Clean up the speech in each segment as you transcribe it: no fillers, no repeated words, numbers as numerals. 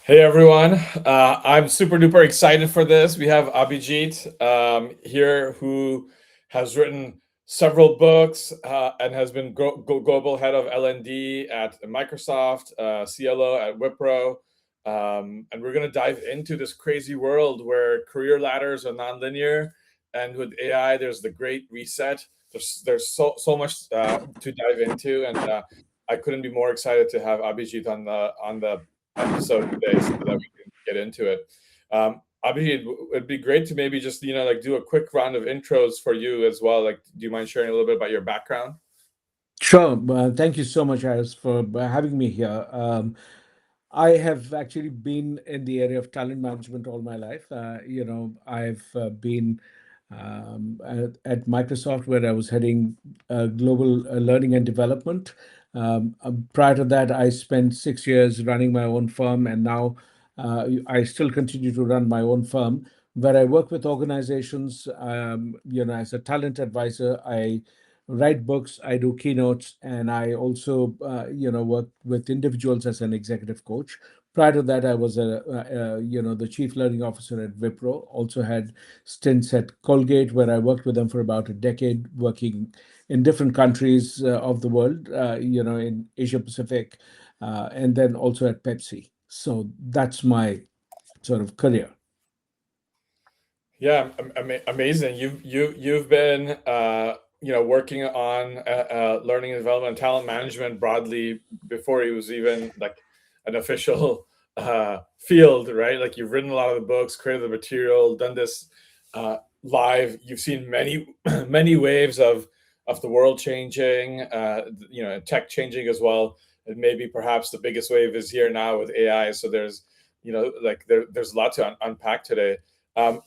Hey everyone, I'm super duper excited for this. We have Abhijit here who has written several books and has been global head of L&D at Microsoft, CLO at Wipro. And we're going to dive into this crazy world where career ladders are nonlinear. And with AI, there's the great reset. There's so much to dive into. And I couldn't be more excited to have Abhijit on the episode today so that we can get into it. Abhi, it'd be great to maybe just, like do a quick round of intros for you as well. Like, do you mind sharing a little bit about your background? Sure. Thank you so much, Harris, for having me here. I have actually been in the area of talent management all my life. I've been at Microsoft, where I was heading global learning and development. Prior to that, I spent 6 years running my own firm, and now I still continue to run my own firm, where I work with organizations. As a talent advisor, I write books, I do keynotes, and I also, work with individuals as an executive coach. Prior to that, I was the chief learning officer at Wipro. Also had stints at Colgate, where I worked with them for about a decade, working in different countries of the world, in Asia Pacific, and then also at Pepsi. So that's my sort of career. Yeah, amazing. You've been working on learning and development, and talent management broadly before it was even like an official field, right? Like you've written a lot of the books, created the material, done this live. You've seen many many waves of the world changing, tech changing as well. And maybe perhaps the biggest wave is here now with AI. So there's there's a lot to unpack today. Um,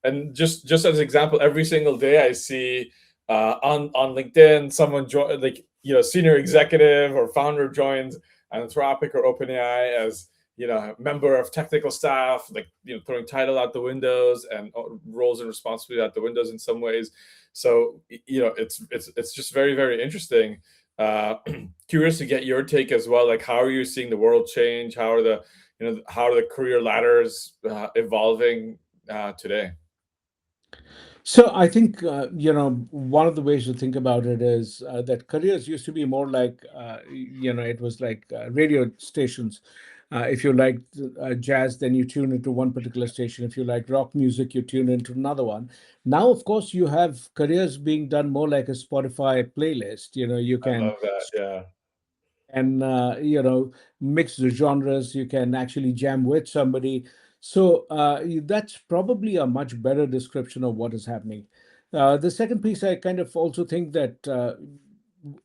and just as an example, every single day I see on LinkedIn someone join, like senior executive or founder joins Anthropic or OpenAI as member of technical staff, like throwing title out the windows and roles and responsibility out the windows in some ways. So it's just very very interesting. uh Curious to get your take as well. Like, how are you seeing the world change? How are the how are the career ladders evolving today? So I think one of the ways to think about it is that careers used to be more like it was like radio stations. If you like jazz, then you tune into one particular station. If you like rock music, you tune into another one. Now, of course, you have careers being done more like a Spotify playlist. You I can love that. Yeah. and mix the genres. You can actually jam with somebody. So that's probably a much better description of what is happening. The second piece, I kind of also think that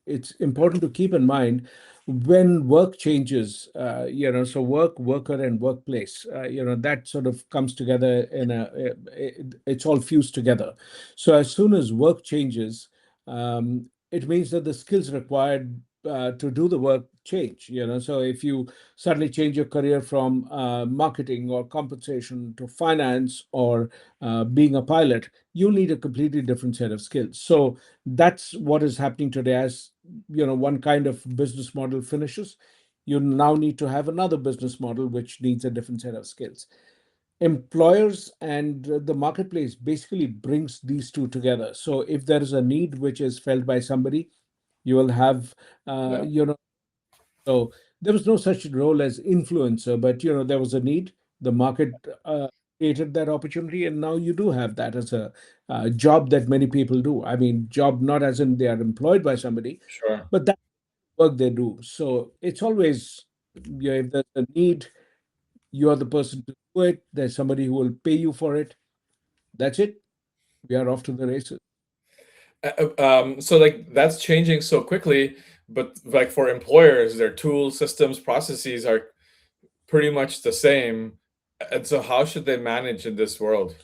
it's important to keep in mind when work changes. So work, worker, and workplace. That sort of comes together it's all fused together. So as soon as work changes, it means that the skills required to do the work change. So if you suddenly change your career from marketing or compensation to finance or being a pilot, you need a completely different set of skills. So that's what is happening today. As one kind of business model finishes, you now need to have another business model which needs a different set of skills. Employers and the marketplace basically brings these two together. So if there is a need which is felt by somebody, you will have Yeah. so there was no such role as influencer, but there was a need. The market created that opportunity, and now you do have that as a job that many people do. I mean, job not as in they are employed by somebody, Sure. but that work they do. So it's always, if there's a need, you are the person to do it. There's somebody who will pay you for it. That's it. We are off to the races. So like that's changing so quickly, but like for employers, their tools, systems, processes are pretty much the same. And so how should they manage in this world?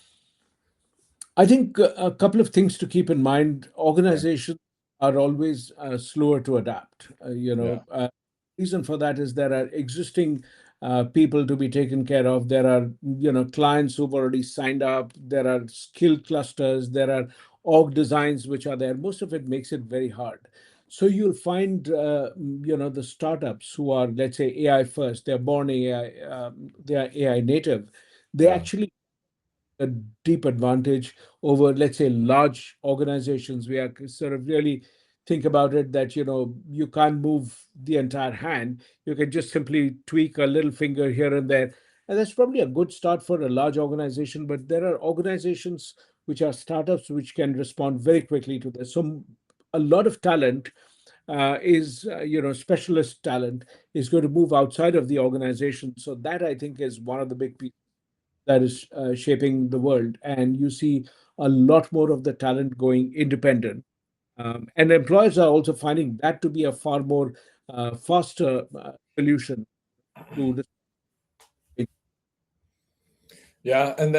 I think a couple of things to keep in mind. Okay. Organizations are always slower to adapt. Yeah. Reason for that is there are existing people to be taken care of. There are clients who've already signed up. There are skill clusters. There are org designs which are there. Most of it makes it very hard. So you'll find, the startups who are, let's say, AI first. They're born AI. They are AI native. They Yeah. actually a deep advantage over, let's say, large organizations. We are sort of really think about it that you can't move the entire hand. You can just simply tweak a little finger here and there, and that's probably a good start for a large organization. But there are organizations which are startups which can respond very quickly to this. So a lot of talent is specialist talent is going to move outside of the organization. So that I think is one of the big pieces that is shaping the world. And you see a lot more of the talent going independent. And employers are also finding that to be a far more faster solution to this. Yeah, and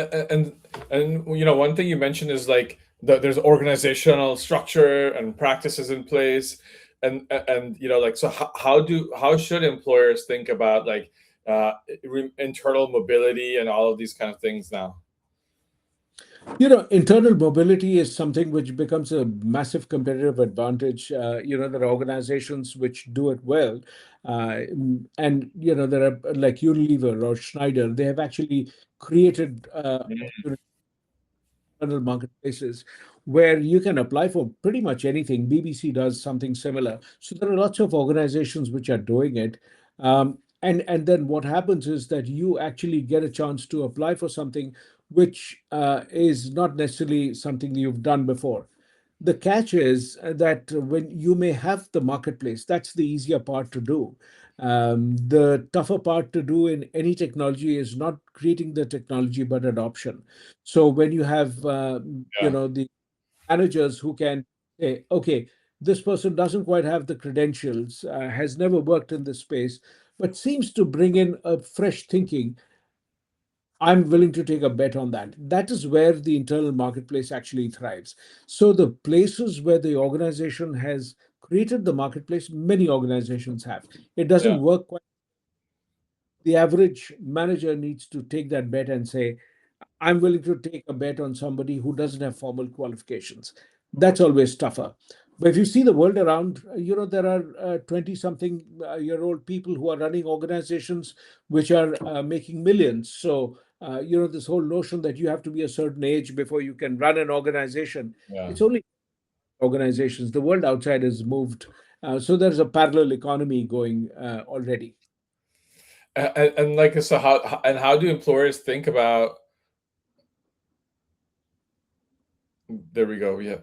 one thing you mentioned is like there's organizational structure and practices in place, and like so how should employers think about like internal mobility and all of these kind of things now? Internal mobility is something which becomes a massive competitive advantage. There are organizations which do it well. And there are like Unilever or Schneider, they have actually created external marketplaces where you can apply for pretty much anything. BBC does something similar. So there are lots of organizations which are doing it. And then what happens is that you actually get a chance to apply for something which is not necessarily something you've done before. The catch is that when you may have the marketplace, that's the easier part to do. The tougher part to do in any technology is not creating the technology, but adoption. So when you have, Yeah. the managers who can say, okay, this person doesn't quite have the credentials, has never worked in this space, but seems to bring in a fresh thinking. I'm willing to take a bet on that. That is where the internal marketplace actually thrives. So, the places where the organization has created the marketplace, many organizations have. It Yeah. doesn't work quite. The average manager needs to take that bet and say, I'm willing to take a bet on somebody who doesn't have formal qualifications. That's always tougher. But if you see the world around, there are 20 something year old people who are running organizations which are making millions. So, this whole notion that you have to be a certain age before you can run an organization, Yeah. it's only organizations. The world outside has moved. So, there's a parallel economy going already. And like so how do employers think about, there we go, yeah,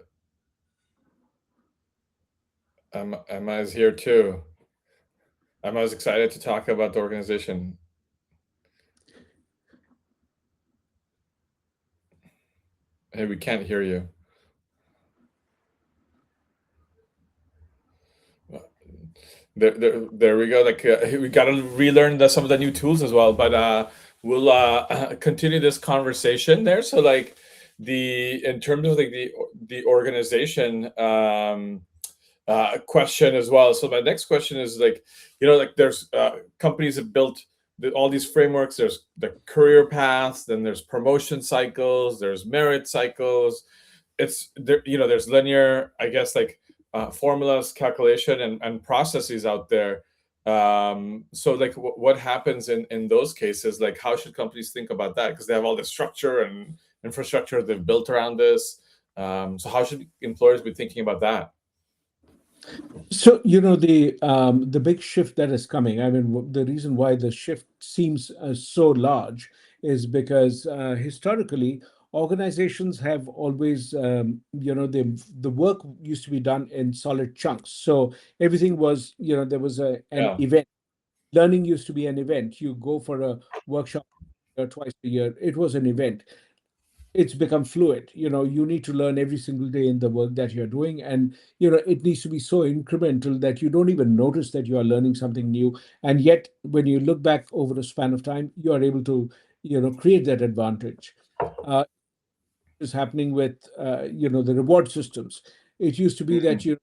Emma is here too. Emma is excited to talk about the organization. Hey, we can't hear you. There we go. Like we got to relearn some of the new tools as well. But we'll continue this conversation there. So like the in terms of like the organization question as well. So my next question is like, like there's companies have built all these frameworks. There's the career paths, then there's promotion cycles, there's merit cycles. It's there, there's linear, I guess, like formulas, calculation, and processes out there. So like what happens in those cases? Like how should companies think about that? Because they have all the structure and infrastructure they've built around this. So how should employers be thinking about that? So, the big shift that is coming. I mean, the reason why the shift seems so large is because historically organizations have always, the work used to be done in solid chunks. So everything was, there was an Yeah. event. Learning used to be an event. You go for a workshop twice a year. It was an event. It's become fluid. You need to learn every single day in the work that you're doing, and it needs to be so incremental that you don't even notice that you are learning something new. And yet when you look back over a span of time, you are able to create that advantage. uh, is happening with the reward systems. It used to be that Mm, you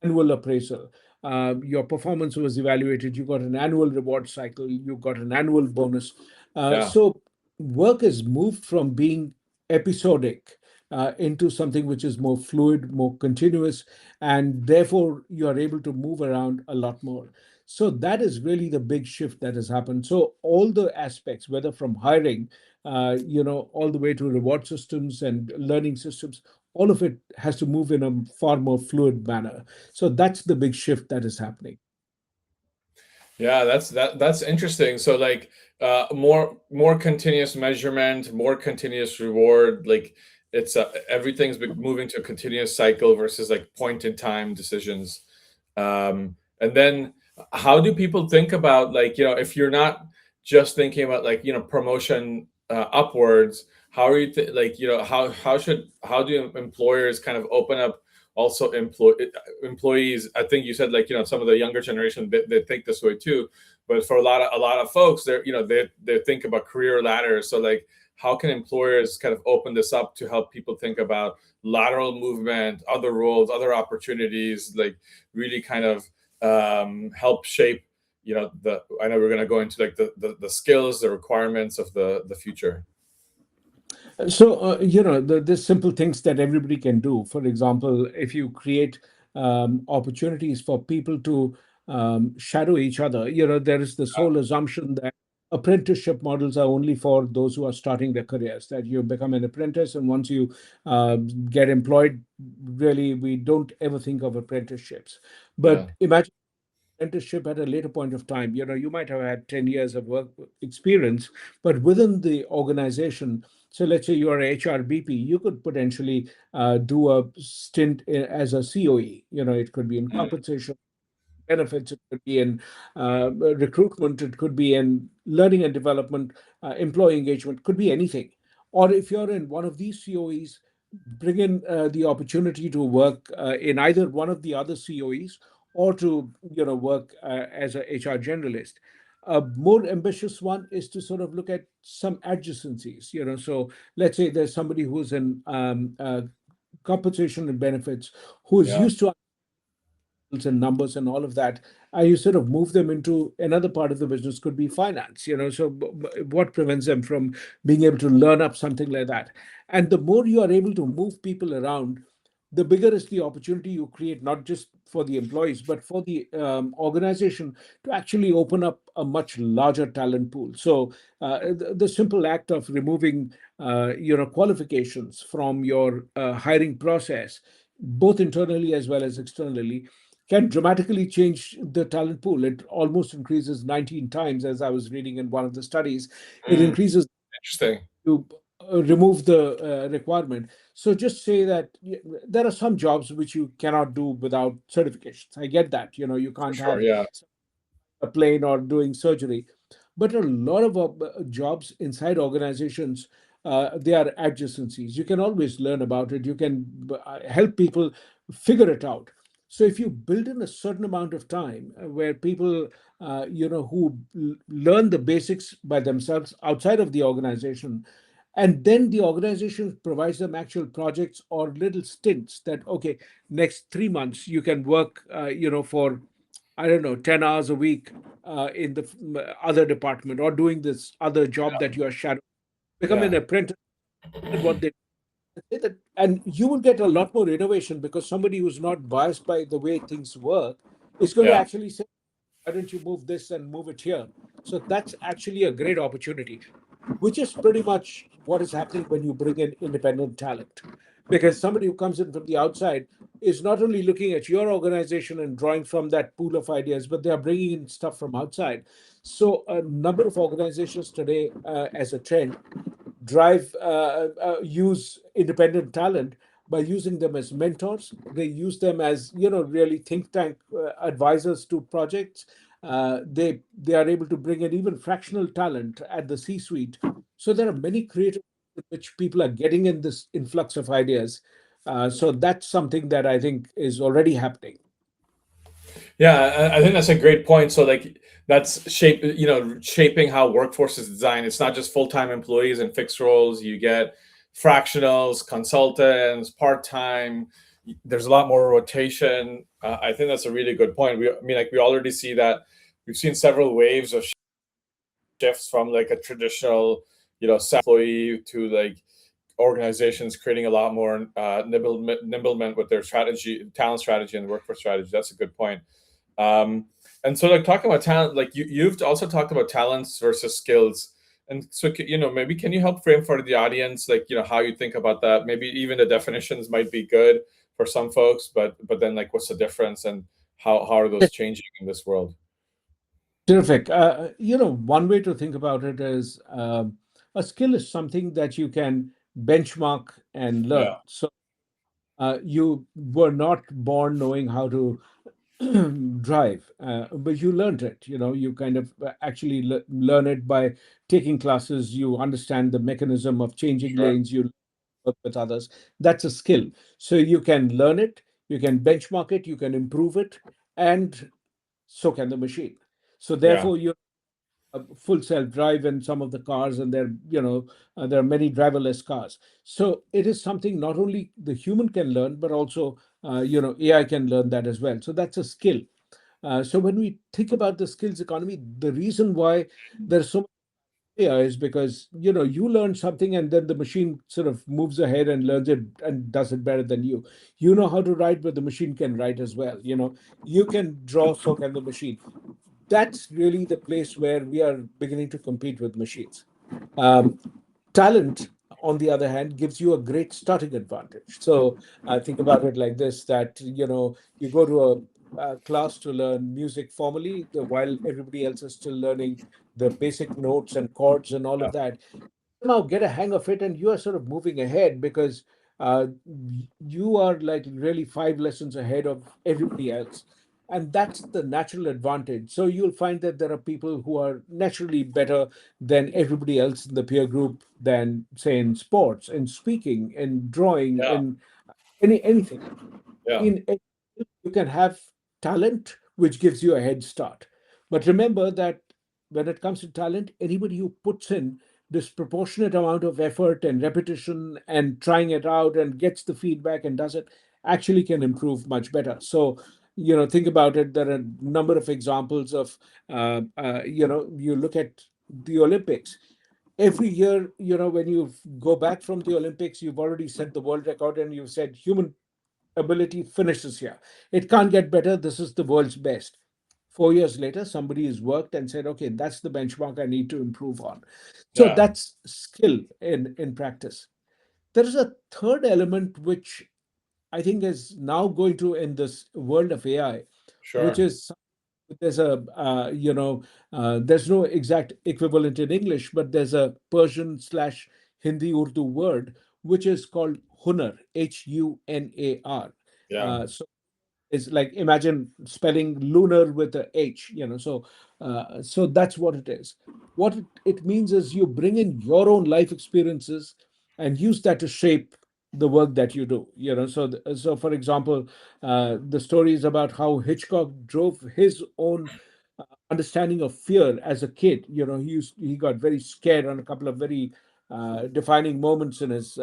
annual appraisal. Your performance was evaluated. You got an annual reward cycle. You got an annual bonus. yeah. So work has moved from being episodic, into something which is more fluid, more continuous, and therefore you are able to move around a lot more. So that is really the big shift that has happened. So all the aspects, whether from hiring, all the way to reward systems and learning systems, all of it has to move in a far more fluid manner. So that's the big shift that is happening. Yeah, that's interesting. So like more continuous measurement, more continuous reward, like it's everything's moving to a continuous cycle versus like point in time decisions. And then how do people think about, like, if you're not just thinking about, like, promotion upwards, how are you like, how do employers kind of open up also employees? I think you said, like, some of the younger generation, they think this way too, but for a lot of folks, they think about career ladders. So like, how can employers kind of open this up to help people think about lateral movement, other roles, other opportunities, like really kind of help shape, the I know we're going to go into like the skills, the requirements of the future. So, the simple things that everybody can do. For example, if you create opportunities for people to shadow each other, there is this whole assumption that apprenticeship models are only for those who are starting their careers, that you become an apprentice, and once you get employed, really, we don't ever think of apprenticeships. Yeah. But imagine apprenticeship at a later point of time. You might have had 10 years of work experience, but within the organization, so let's say you're a HRBP, you could potentially do a stint as a COE. It could be in Mm. compensation, benefits, it could be in recruitment, it could be in learning and development, employee engagement, could be anything. Or if you're in one of these COEs, bring in the opportunity to work in either one of the other COEs, or to work as a HR generalist. A more ambitious one is to sort of look at some adjacencies. So let's say there's somebody who's in compensation and benefits, who is Yeah. used to and numbers and all of that, and you sort of move them into another part of the business. Could be finance. So what prevents them from being able to learn up something like that? And the more you are able to move people around, the bigger is the opportunity you create, not just for the employees, but for the organization, to actually open up a much larger talent pool. So the simple act of removing qualifications from your hiring process, both internally as well as externally, can dramatically change the talent pool. It almost increases 19 times, as I was reading in one of the studies. It Mm, increases interesting. to remove the requirement. So just say that there are some jobs which you cannot do without certifications. I get that. You For can't sure. have Yeah. a plane or doing surgery. But a lot of jobs inside organizations, they are adjacencies. You can always learn about it. You can help people figure it out. So if you build in a certain amount of time where people, who learn the basics by themselves outside of the organization, and then the organization provides them actual projects or little stints that, okay, next 3 months you can work, for, I don't know, 10 hours a week in the other department, or doing this other job that you are shadowing, become an Yeah. apprentice at what they say that, and you will get a lot more innovation, because somebody who's not biased by the way things work is going to Yeah. actually say, why don't you move this and move it here? So that's actually a great opportunity, which is pretty much what is happening when you bring in independent talent. Because somebody who comes in from the outside is not only looking at your organization and drawing from that pool of ideas, but they are bringing in stuff from outside. So a number of organizations today, as a trend, use independent talent by using them as mentors. They use them as, really think tank advisors to projects. They are able to bring in even fractional talent at the C-suite. So there are many creative ways in which people are getting in this influx of ideas. So that's something that I think is already happening. Yeah, I think that's a great point. So like, that's shaping how workforce is designed. It's not just full-time employees and fixed roles. You get fractionals, consultants, part-time. There's a lot more rotation. I think that's a really good point. I mean, like, we already see that. We've seen several waves of shifts from like a traditional, employee to like organizations creating a lot more nimblement with their strategy, talent strategy, and workforce strategy. That's a good point. Um, and so, like talking about talent, like you've also talked about talents versus skills. And so, maybe can you help frame for the audience, like how you think about that? Maybe even the definitions might be good for some folks, but then like what's the difference and how are those changing in this world? Terrific. One way to think about it is a skill is something that you can benchmark and Yeah, learn. So you were not born knowing how to drive, but you learned it. You kind of actually learn it by taking classes. You understand the mechanism of changing sure. lanes. You work with others. That's a skill. So you can learn it, you can benchmark it, you can improve it, and so can the machine. So Yeah, therefore, you full self drive in some of the cars, and there are many driverless cars. So it is something not only the human can learn, but also AI can learn that as well. So that's a skill. So when we think about the skills economy, the reason why there's so much AI is because you learn something, and then the machine sort of moves ahead and learns it and does it better than you. You know how to write, but the machine can write as well. You can draw, so can the machine. That's really the place where we are beginning to compete with machines. Um, Talent, on the other hand, gives you a great starting advantage. So I think about it like this: that you go to a class to learn music formally, while everybody else is still learning the basic notes and chords and all yeah, of that. Somehow get a hang of it, and you are sort of moving ahead because you are like really 5 lessons ahead of everybody else, and that's the natural advantage. So you'll find that there are people who are naturally better than everybody else in the peer group, than say in sports, in speaking, in drawing, yeah, in anything. yeah, In You can have talent which gives you a head start, but remember that when it comes to talent, anybody who puts in disproportionate amount of effort and repetition and trying it out and gets the feedback and does it actually can improve much better. So think about it. There are a number of examples of you look at the Olympics. Every year, when you go back from the Olympics, you've already set the world record, and you've said human ability finishes here. It can't get better. This is the world's best. 4 years later, somebody has worked and said, okay, that's the benchmark I need to improve on. So yeah, that's skill in practice. There is a third element which I think is now going to, in this world of AI, which sure. is there's a there's no exact equivalent in English, but there's a Persian slash Hindi Urdu word which is called hunar, Hunar. Yeah, So is like, imagine spelling lunar with a H, so that's what it is. What it means is you bring in your own life experiences and use that to shape the work that you do. So for example, the story is about how Hitchcock drove his own understanding of fear as a kid. He got very scared on a couple of very defining moments in his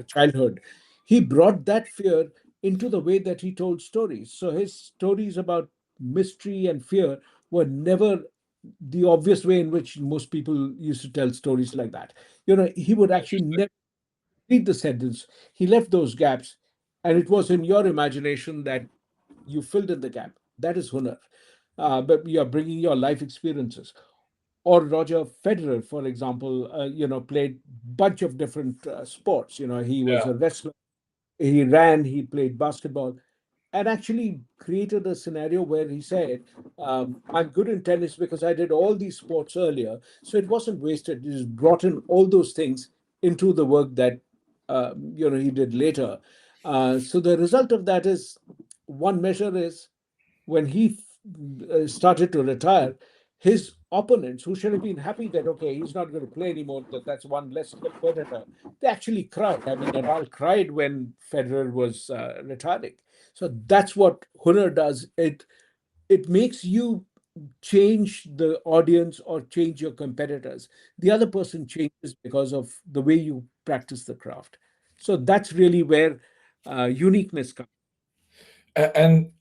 childhood. He brought that fear into the way that he told stories. So his stories about mystery and fear were never the obvious way in which most people used to tell stories like that. He would actually interesting. never read the sentence. He left those gaps, and it was in your imagination that you filled in the gap. That is hunar. But you are bringing your life experiences. Or Roger Federer, for example, played bunch of different sports. He was Yeah, a wrestler, he ran, he played basketball, and actually created a scenario where he said, I'm good in tennis because I did all these sports earlier. So it wasn't wasted. He just brought in all those things into the work that he did later. So the result of that is, one measure is, when he started to retire, his opponents, who should have been happy that okay, he's not going to play anymore, that's one less competitor, they actually cried. I mean, Nadal cried when Federer was retiring. So that's what Hunar does. It makes you change the audience or change your competitors. The other person changes because of the way you practice the craft. So that's really where uniqueness comes. And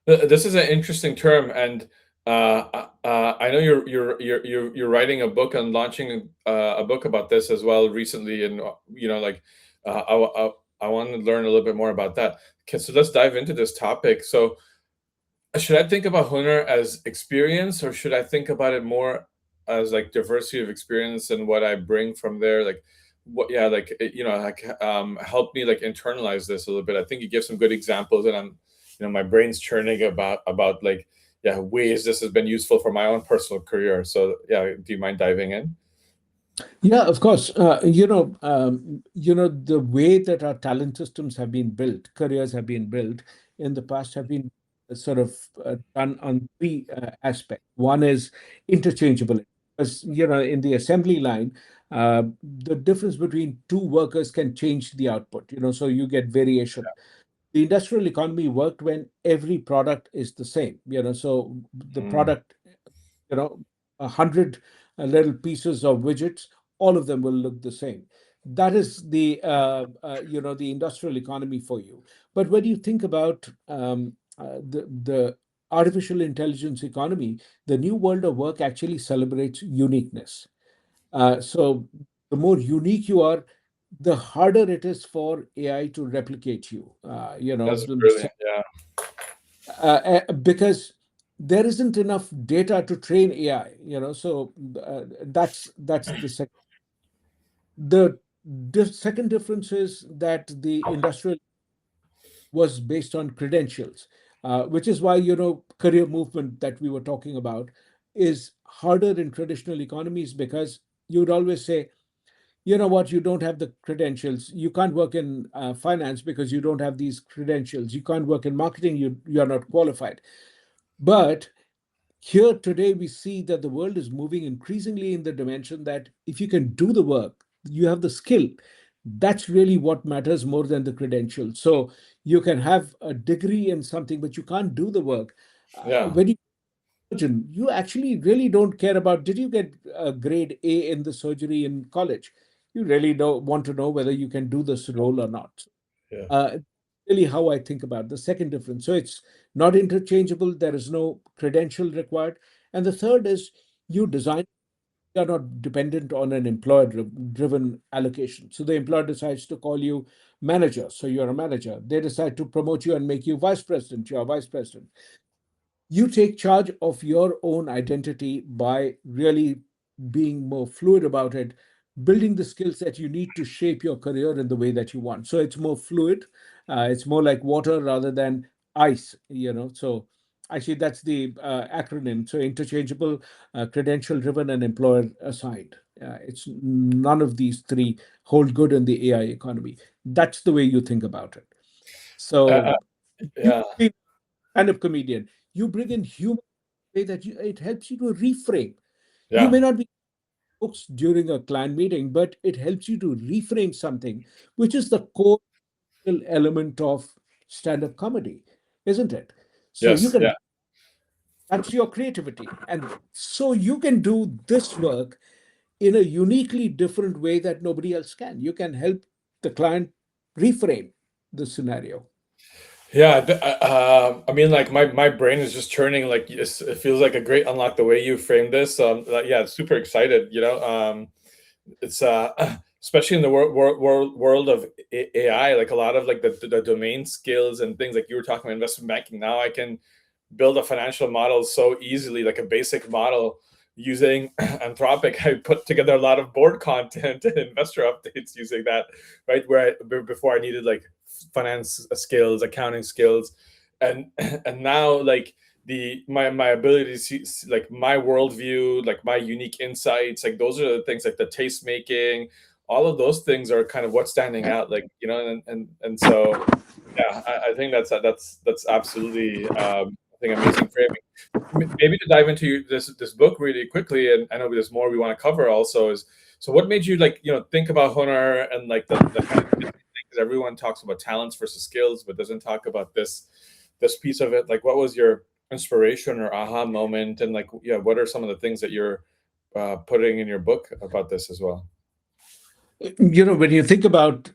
this is an interesting term, and I know you're writing a book and launching a book about this as well recently, and like I want to learn a little bit more about that. Okay, so let's dive into this topic. So, should I think about Hunar as experience, or should I think about it more as like diversity of experience and what I bring from there? Like, what, yeah, like, like, help me like internalize this a little bit. I think you give some good examples, and my brain's churning about like, yeah, ways this has been useful for my own personal career. So, yeah, do you mind diving in? Yeah, of course. The way that our talent systems have been built, careers have been built in the past have been sort of done on three aspects. One is interchangeability. As in the assembly line, the difference between two workers can change the output. So you get variation. The industrial economy worked when every product is the same. So the Mm, product, 100 little pieces of widgets, all of them will look the same. That is the industrial economy for you. But when you think about the artificial intelligence economy, the new world of work actually celebrates uniqueness. So the more unique you are, the harder it is for AI to replicate you. that's brilliant. Yeah. Because there isn't enough data to train AI. So that's the second. The second difference is that the industrial was based on credentials, which is why career movement that we were talking about is harder in traditional economies because you would always say, you know what, you don't have the credentials, you can't work in finance because you don't have these credentials, you can't work in marketing, you are not qualified. But here today, we see that the world is moving increasingly in the dimension that if you can do the work, you have the skill. That's really what matters more than the credentials. So you can have a degree in something, but you can't do the work. Yeah. When you surgeon, you actually really don't care about did you get a grade A in the surgery in college. You really don't want to know whether you can do this role or not. Yeah. Uh, really how I think about the second difference. So it's not interchangeable. There is no credential required. And the third is you design, you are not dependent on an employer driven allocation. So the employer decides to call you manager. So you're a manager. They decide to promote you and make you vice president. You're a vice president. You take charge of your own identity by really being more fluid about it, building the skills that you need to shape your career in the way that you want. So it's more fluid. It's more like water rather than ice. So actually, that's the acronym. So interchangeable, credential driven, and employer assigned. It's none of these three hold good in the AI economy. That's the way you think about it. Uh, So uh, you yeah. kind of comedian, you bring in humor way that it helps you to reframe. You Yeah. may not be books during a client meeting, but it helps you to reframe something, which is the core element of stand-up comedy, isn't it? So you Yes. can Yeah. that's your creativity. And so you can do this work in a uniquely different way that nobody else can. You can help the client reframe the scenario. Yeah, I mean, like my brain is just churning. Like it feels like a great unlock the way you framed this. Like, yeah, super excited. It's especially in the world of AI, like a lot of like the domain skills and things like you were talking about investment banking. Now I can build a financial model so easily, like a basic model using Anthropic. I put together a lot of board content and investor updates using that, right? Before I needed like finance skills, accounting skills, and and now like my ability to see like my worldview, like my unique insights, like those are the things like the taste making, all of those things are kind of what's standing out, like and so yeah, I think that's absolutely I think amazing framing. Maybe to dive into this book really quickly, and I know there's more we want to cover also is, so what made you like think about honor and like the kind of because everyone talks about talents versus skills but doesn't talk about this piece of it. Like what was your inspiration or aha moment, and like yeah, what are some of the things that you're putting in your book about this as well? When you think about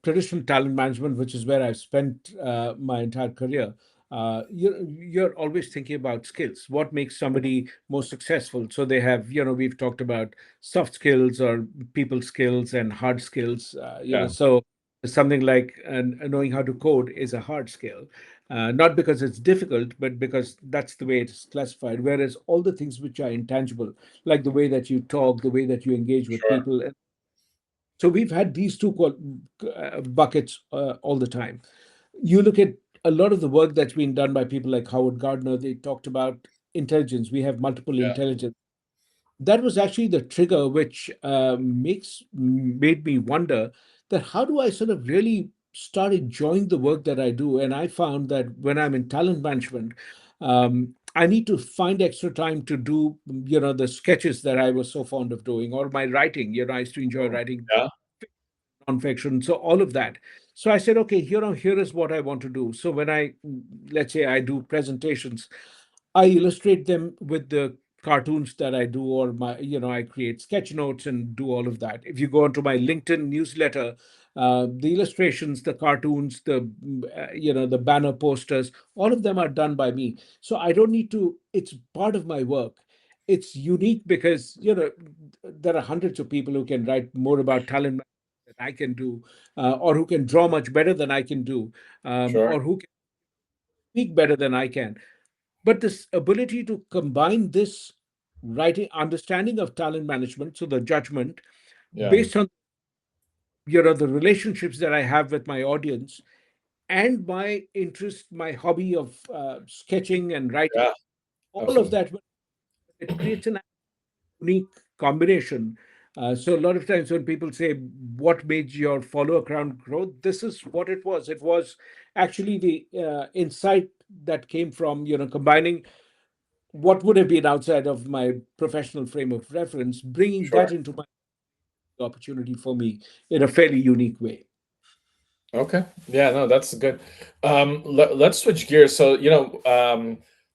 traditional talent management, which is where I've spent my entire career, you're always thinking about skills. What makes somebody more successful? So they have, we've talked about soft skills or people skills and hard skills. Yeah, So something like knowing how to code is a hard skill, not because it's difficult, but because that's the way it's classified. Whereas all the things which are intangible, like the way that you talk, the way that you engage with sure. people, so we've had these two buckets all the time. You look at a lot of the work that's been done by people like Howard Gardner, they talked about intelligence. We have multiple Yeah, intelligence. That was actually the trigger which made me wonder that how do I sort of really start enjoying the work that I do? And I found that when I'm in talent management, I need to find extra time to do, the sketches that I was so fond of doing, or my writing. I used to enjoy writing yeah, nonfiction, so all of that. So I said, okay, here is what I want to do. So when let's say I do presentations, I illustrate them with the cartoons that I do, or I create sketch notes and do all of that. If you go onto my LinkedIn newsletter, the illustrations, the cartoons, the banner posters, all of them are done by me. So I don't need to. It's part of my work. It's unique because there are hundreds of people who can write more about talent that I can do, or who can draw much better than I can do, sure. or who can speak better than I can. But this ability to combine this writing understanding of talent management, so the judgment Yeah, based on the relationships that I have with my audience and my interest, my hobby of sketching and writing, yeah, all of absolutely. that, it creates an unique combination. So a lot of times when people say, "What made your follower count grow?" This is what it was. It was actually the insight that came from combining what would have been outside of my professional frame of reference, bringing Sure. that into my opportunity for me in a fairly unique way. Okay. Yeah, no, that's good. Let's switch gears. So,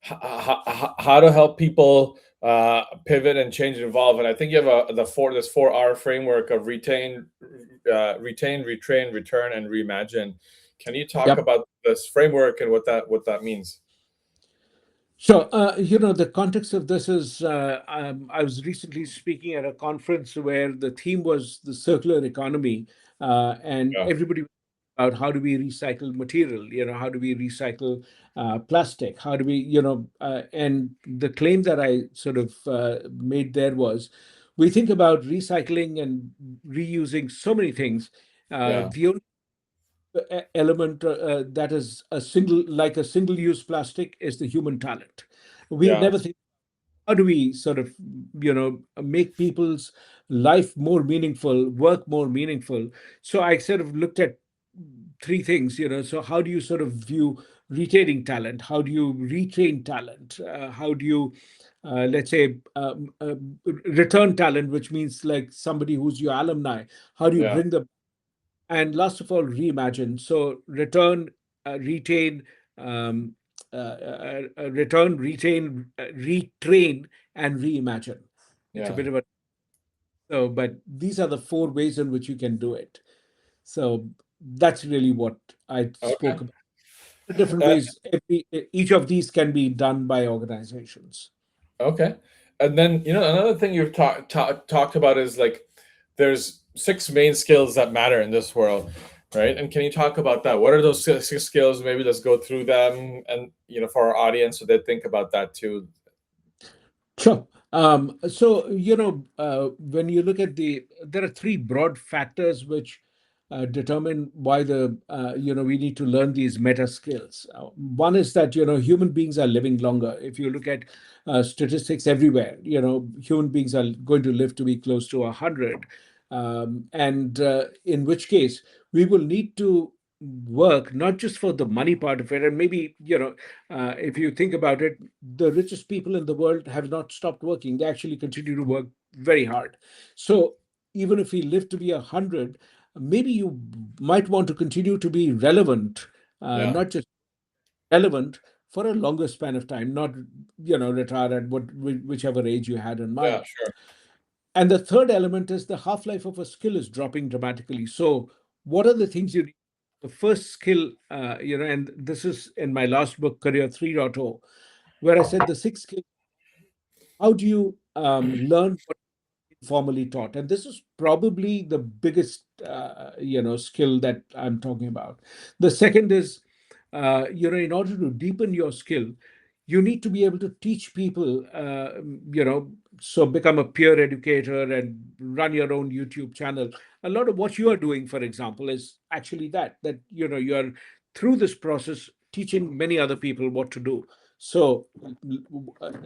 how to help people pivot and change and evolve. And I think you have this 4R framework of retain, retrain, return, and reimagine. Can you talk Yep. about this framework and what that means? So, the context of this is I was recently speaking at a conference where the theme was the circular economy, and Yeah, everybody was about how do we recycle material, how do we recycle plastic, how do we, and the claim that I sort of made there was we think about recycling and reusing so many things. yeah, The only element that is a single use plastic is the human talent. We yeah, never think how do we sort of make people's life more meaningful, work more meaningful. So I sort of looked at three things. So how do you sort of view retaining talent? How do you retrain talent? How do you let's say return talent, which means like somebody who's your alumni, how do you yeah, bring them? And last of all, reimagine. So return, retain, um, return, retain, retrain, and reimagine. It's a yeah. bit of a but these are the four ways in which you can do it. So that's really what I spoke Okay. about. The different ways. Each of these can be done by organizations. Okay. And then, another thing you've talked about is like there's six main skills that matter in this world, right? And can you talk about that? What are those six skills? Maybe let's go through them and, for our audience so they think about that too. Sure. So, when you look at there are three broad factors which determine why we need to learn these meta skills. One is that, human beings are living longer. If you look at statistics everywhere, human beings are going to live to be close to 100. And in which case, we will need to work not just for the money part of it, and maybe, if you think about it, the richest people in the world have not stopped working. They actually continue to work very hard. So even if we live to be 100, maybe you might want to continue to be relevant, Yeah. not just relevant for a longer span of time, not retire at whichever age you had in Yeah, mind. sure. And the third element is the half life of a skill is dropping dramatically. So what are the things you need? the first skill, and this is in my last book, Career 3.0, where I said the six skills. How do you learn what formally taught? And this is probably the biggest, skill that I'm talking about. The second is, in order to deepen your skill, you need to be able to teach people, so become a peer educator and run your own YouTube channel. A lot of what you are doing, for example, is actually that you're through this process teaching many other people what to do. So,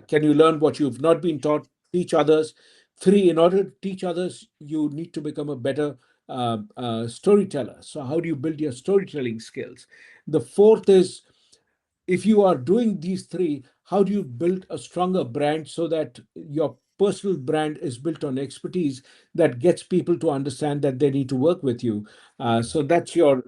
can you learn what you've not been taught? Teach others. Three, in order to teach others, you need to become a better storyteller. So, how do you build your storytelling skills? The fourth is, if you are doing these three, how do you build a stronger brand so that your personal brand is built on expertise that gets people to understand that they need to work with you? So that's your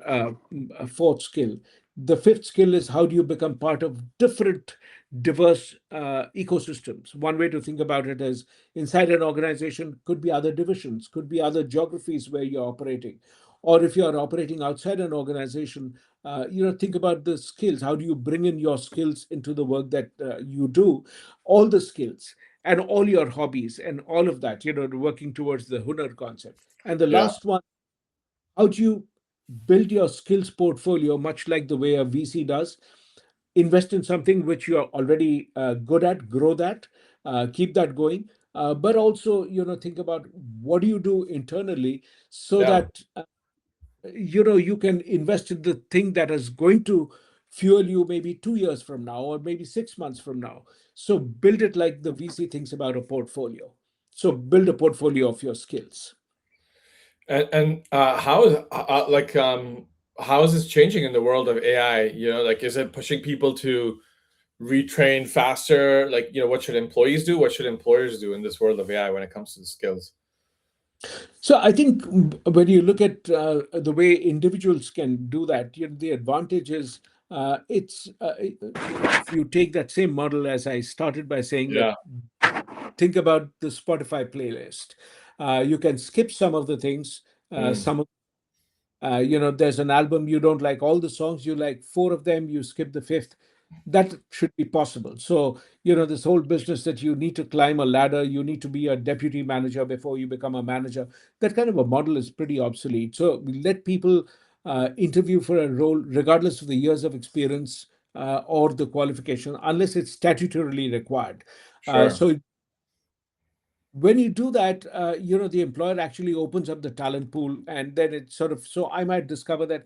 fourth skill. The fifth skill is, how do you become part of different, diverse ecosystems? One way to think about it is, inside an organization could be other divisions, could be other geographies where you're operating. Or if you're operating outside an organization, think about the skills. How do you bring in your skills into the work that you do? All the skills and all your hobbies and all of that, working towards the hunar concept. And the Yeah. last one, how do you build your skills portfolio, much like the way a VC does? Invest in something which you are already good at, grow that, keep that going. But also, think about what do you do internally so Yeah. that you can invest in the thing that is going to fuel you maybe 2 years from now or maybe 6 months from now. So build it like the VC thinks about a portfolio. So build a portfolio of your skills. And how is how is this changing in the world of AI? Like, is it pushing people to retrain faster? Like, what should employees do? What should employers do in this world of AI when it comes to the skills? So I think when you look at the way individuals can do that, the advantage is, it's if you take that same model as I started by saying, that Yeah. think about the Spotify playlist. You can skip some of the things. Mm. Some of there's an album you don't like all the songs, you like four of them, you skip the fifth. That should be possible. So, this whole business that you need to climb a ladder, you need to be a deputy manager before you become a manager, that kind of a model is pretty obsolete. So, we let people interview for a role regardless of the years of experience or the qualification, unless it's statutorily required. Sure. So when you do that, the employer actually opens up the talent pool, and then it's sort of, so I might discover that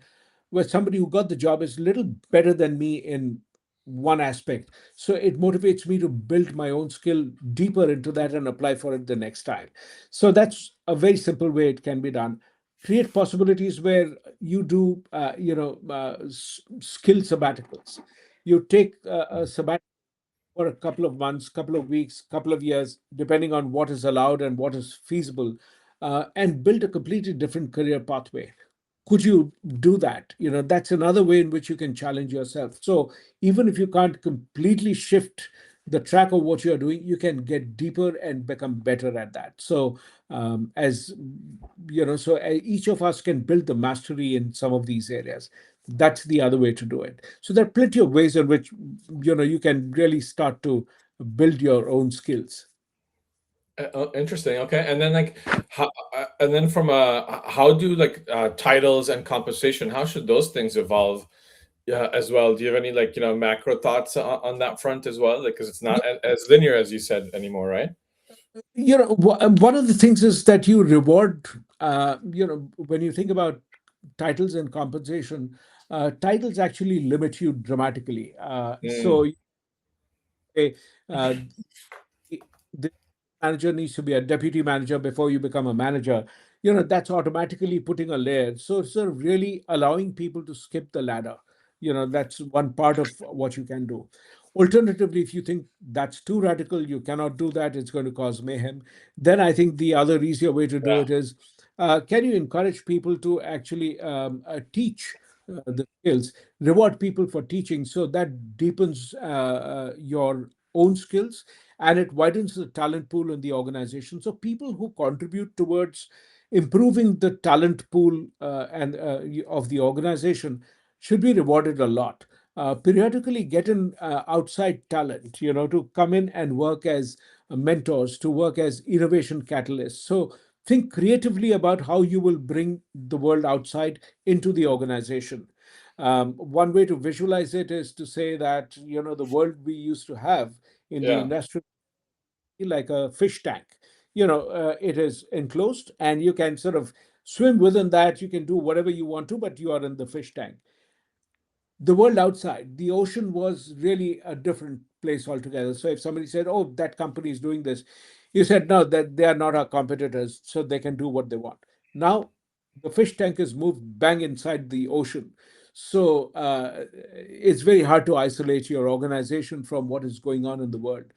where somebody who got the job is a little better than me in one aspect. So it motivates me to build my own skill deeper into that and apply for it the next time. So that's a very simple way it can be done. Create possibilities where you do, skill sabbaticals. You take a sabbatical for a couple of months, couple of weeks, couple of years, depending on what is allowed and what is feasible, and build a completely different career pathway. Could you do that? That's another way in which you can challenge yourself. So even if you can't completely shift the track of what you're doing, you can get deeper and become better at that. So as so each of us can build the mastery in some of these areas. That's the other way to do it. So there are plenty of ways in which you can really start to build your own skills. Interesting. Okay. And then like how and then from how do like titles and compensation, how should those things evolve, yeah, as well? Do you have any like, macro thoughts on that front as well? Like, because it's not as linear as you said anymore, right? One of the things is that you reward, when you think about titles and compensation, titles actually limit you dramatically. Mm. Okay, uh, the manager needs to be a deputy manager before you become a manager. That's automatically putting a layer. So sort of really allowing people to skip the ladder. That's one part of what you can do. Alternatively, if you think that's too radical, you cannot do that, it's going to cause mayhem, then I think the other easier way to do Yeah. it is, can you encourage people to actually teach the skills, reward people for teaching, so that deepens your own skills, and it widens the talent pool in the organization. So people who contribute towards improving the talent pool and of the organization should be rewarded a lot. Periodically get in outside talent, to come in and work as mentors, to work as innovation catalysts. So think creatively about how you will bring the world outside into the organization. One way to visualize it is to say that, the world we used to have in the Yeah. industrial, like a fish tank. It is enclosed and you can sort of swim within that. You can do whatever you want to, but you are in the fish tank. The world outside, the ocean was really a different place altogether. So if somebody said, "Oh, that company is doing this," you said, "No, that they are not our competitors, so they can do what they want." Now, the fish tank is moved bang inside the ocean. So it's very hard to isolate your organization from what is going on in the world.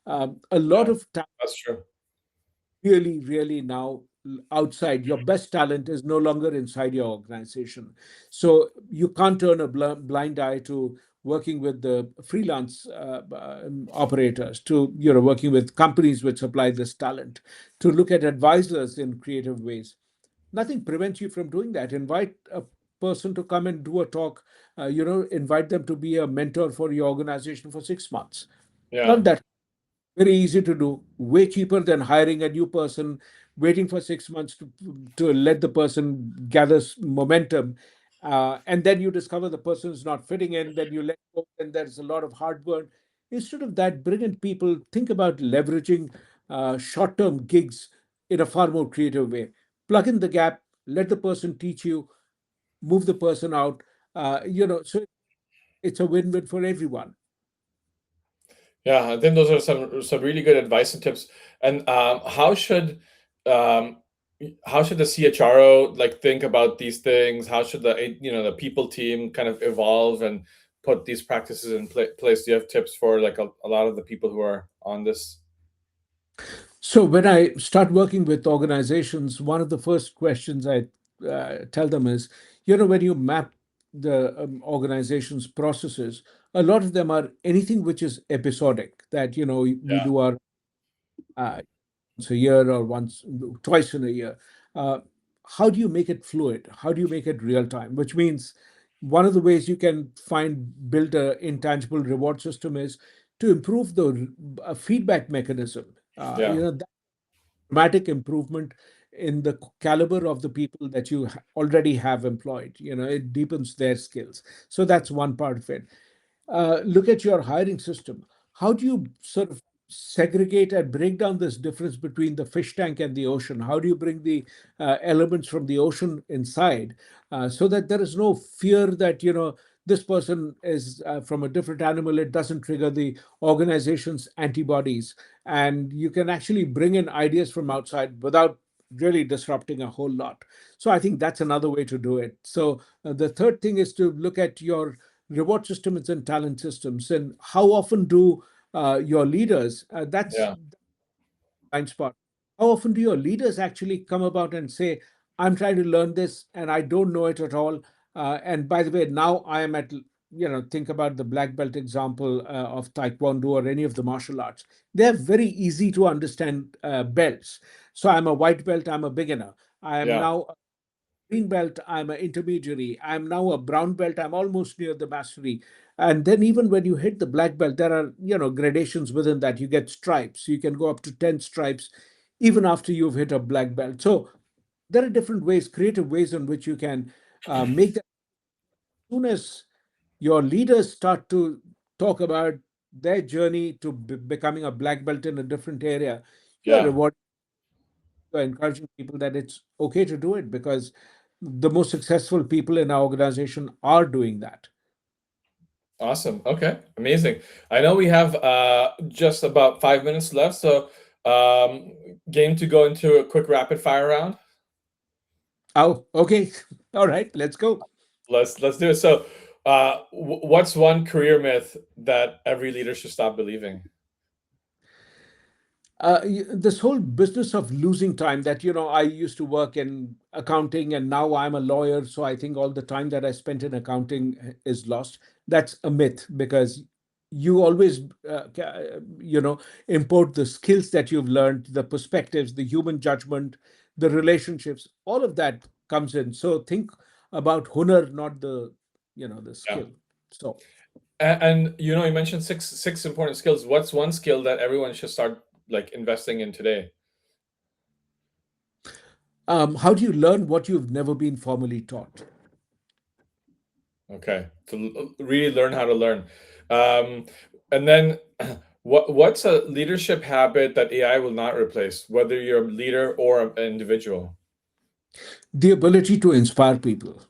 A lot Yeah. of That's true. really, really now outside. Your best talent is no longer inside your organization. So you can't turn a blind eye to working with the freelance operators, to working with companies which supply this talent, to look at advisors in creative ways. Nothing prevents you from doing that. Invite a person to come and do a talk. Invite them to be a mentor for your organization for 6 months. Yeah. Not that very easy to do, way cheaper than hiring a new person, waiting for 6 months to let the person gather momentum. And then you discover the person is not fitting in, then you let go, and there's a lot of hard work. Instead of that, brilliant people think about leveraging short term gigs in a far more creative way. Plug in the gap, let the person teach you, move the person out. So it's a win win for everyone. Yeah, I think those are some really good advice and tips. And um, how should the CHRO like think about these things? How should the people team kind of evolve and put these practices in place? Do you have tips for like a lot of the people who are on this? So when I start working with organizations, one of the first questions I tell them is, when you map the organization's processes, a lot of them are anything which is episodic. That we Yeah, do our uh, once a year or once twice in a year. Uh, how do you make it fluid? How do you make it real time? Which means one of the ways you can build a intangible reward system is to improve the feedback mechanism. yeah, Dramatic improvement in the caliber of the people that you already have employed. It deepens their skills. So that's one part of it. Look at your hiring system. How do you sort of segregate and break down this difference between the fish tank and the ocean? How do you bring the elements from the ocean inside, so that there is no fear that this person is from a different animal? It doesn't trigger the organization's antibodies, and you can actually bring in ideas from outside without really disrupting a whole lot. So I think that's another way to do it. So the third thing is to look at your reward systems and talent systems, and how often do your leaders, that's yeah, blind spot, how often do your leaders actually come about and say, "I'm trying to learn this and I don't know it at all, and by the way, now I am at," think about the black belt example of taekwondo or any of the martial arts. They're very easy to understand belts. So I'm a white belt, I'm a beginner. I am yeah. now green belt, I'm an intermediary. I'm now a brown belt, I'm almost near the mastery. And then even when you hit the black belt, there are, gradations within that. You get stripes. You can go up to 10 stripes even after you've hit a black belt. So there are different ways, creative ways in which you can make that. As soon as your leaders start to talk about their journey to becoming a black belt in a different area, you're Yeah. rewarding, you're encouraging people that it's okay to do it, because the most successful people in our organization are doing that. Awesome. Okay. Amazing. I know we have just about 5 minutes left, so um, game to go into a quick rapid fire round. Oh, okay. All right, let's go. Let's do it. So, what's one career myth that every leader should stop believing? This whole business of losing time, that I used to work in accounting and now I'm a lawyer, so I think all the time that I spent in accounting is lost. That's a myth, because you always import the skills that you've learned, the perspectives, the human judgment, the relationships, all of that comes in. So think about hunar, not the Yeah. skill. So And you mentioned six important skills. What's one skill that everyone should start like investing in today? how do you learn what you've never been formally taught? Okay, to really learn how to learn. Um, and then what's a leadership habit that AI will not replace, whether you're a leader or an individual? The ability to inspire people.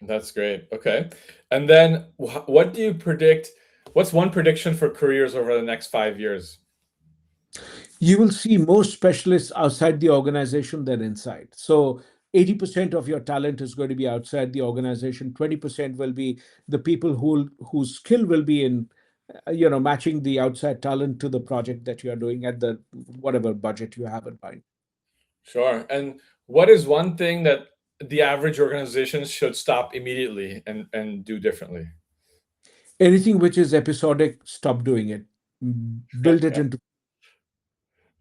That's great. Okay. And then what do you predict? What's one prediction for careers over the next 5 years? You will see more specialists outside the organization than inside. So 80% of your talent is going to be outside the organization. 20% will be the people whose skill will be in matching the outside talent to the project that you are doing at the whatever budget you have in mind. Sure. And what is one thing that the average organization should stop immediately and do differently? Anything which is episodic, stop doing it. Build it into.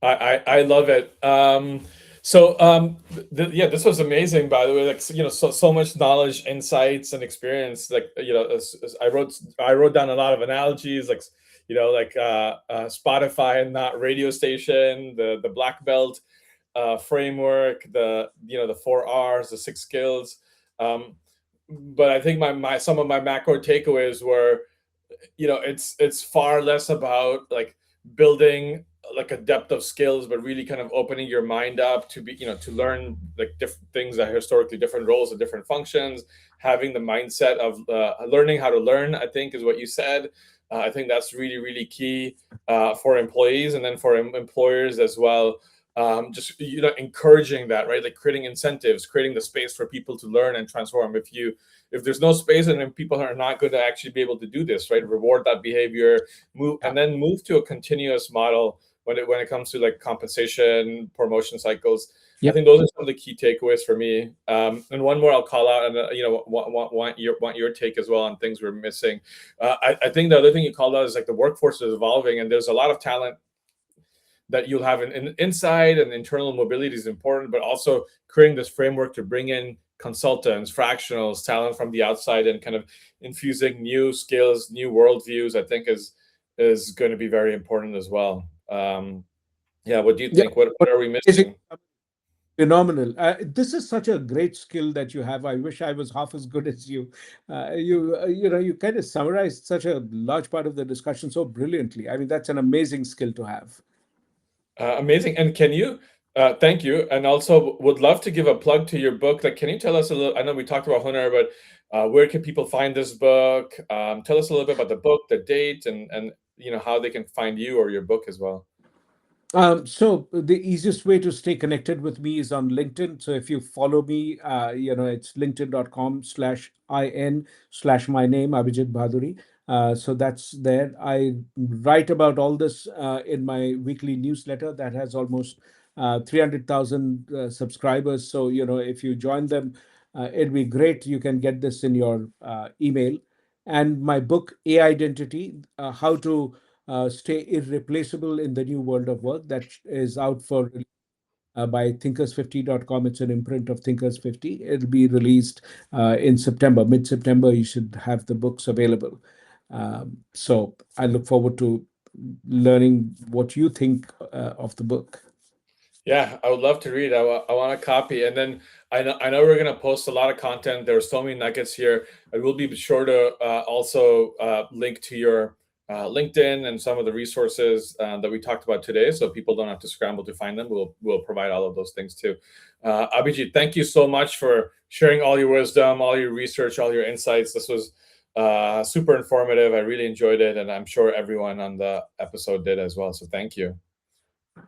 I love it. Yeah, this was amazing. By the way, like so much knowledge, insights, and experience. Like I wrote down a lot of analogies, like Spotify and not radio station, the black belt framework, the 4 R's, the six skills. Um, but I think my some of my macro takeaways were it's far less about like building like a depth of skills, but really kind of opening your mind up to be to learn like different things that are historically different roles and different functions. Having the mindset of learning how to learn, I think, is what you said. I think that's really really key for employees, and then for employers as well. Just encouraging that, right? Like creating incentives, creating the space for people to learn and transform. If there's no space, and then people are not going to actually be able to do this, right? Reward that behavior, move, Yeah. and then move to a continuous model when it comes to like compensation, promotion cycles. I Yep. think those are some of the key takeaways for me. And one more I'll call out, and want your take as well on things we're missing. I think the other thing you called out is like the workforce is evolving, and there's a lot of talent that you'll have an inside, and internal mobility is important, but also creating this framework to bring in consultants, fractionals, talent from the outside, and kind of infusing new skills, new worldviews, I think is going to be very important as well. Yeah, what do you Yeah. think? What But are we amazing. missing? Phenomenal. This is such a great skill that you have. I wish I was half as good as you. You kind of summarized such a large part of the discussion so brilliantly. I mean, that's an amazing skill to have. Amazing. And can you, thank you. And also would love to give a plug to your book. Like, can you tell us a little, I know we talked about Hunar, but where can people find this book? Tell us a little bit about the book, the date, and how they can find you or your book as well. So the easiest way to stay connected with me is on LinkedIn. So if you follow me, it's linkedin.com/in/my name, Abhijit Bhaduri. So that's there. I write about all this in my weekly newsletter that has almost 300,000 subscribers. So, if you join them, it'd be great. You can get this in your email. And my book, A Identity, How to Stay Irreplaceable in the New World of Work, that is out for by thinkers50.com. It's an imprint of Thinkers 50. It'll be released in September, mid September. You should have the books available. So I look forward to learning what you think of the book. Yeah, I would love to read. I want a copy. And then I know we're going to post a lot of content. There are so many nuggets here. I will be sure to also link to your LinkedIn and some of the resources that we talked about today, so people don't have to scramble to find them. We'll provide all of those things too. Abhijit, thank you so much for sharing all your wisdom, all your research, all your insights. This was super informative. I really enjoyed it, and I'm sure everyone on the episode did as well. So thank you.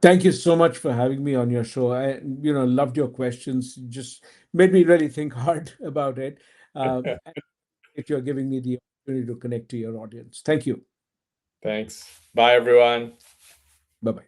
Thank you so much for having me on your show. I, loved your questions. Just made me really think hard about it. And if you're giving me the opportunity to connect to your audience. Thank you. Thanks. Bye, everyone. Bye bye.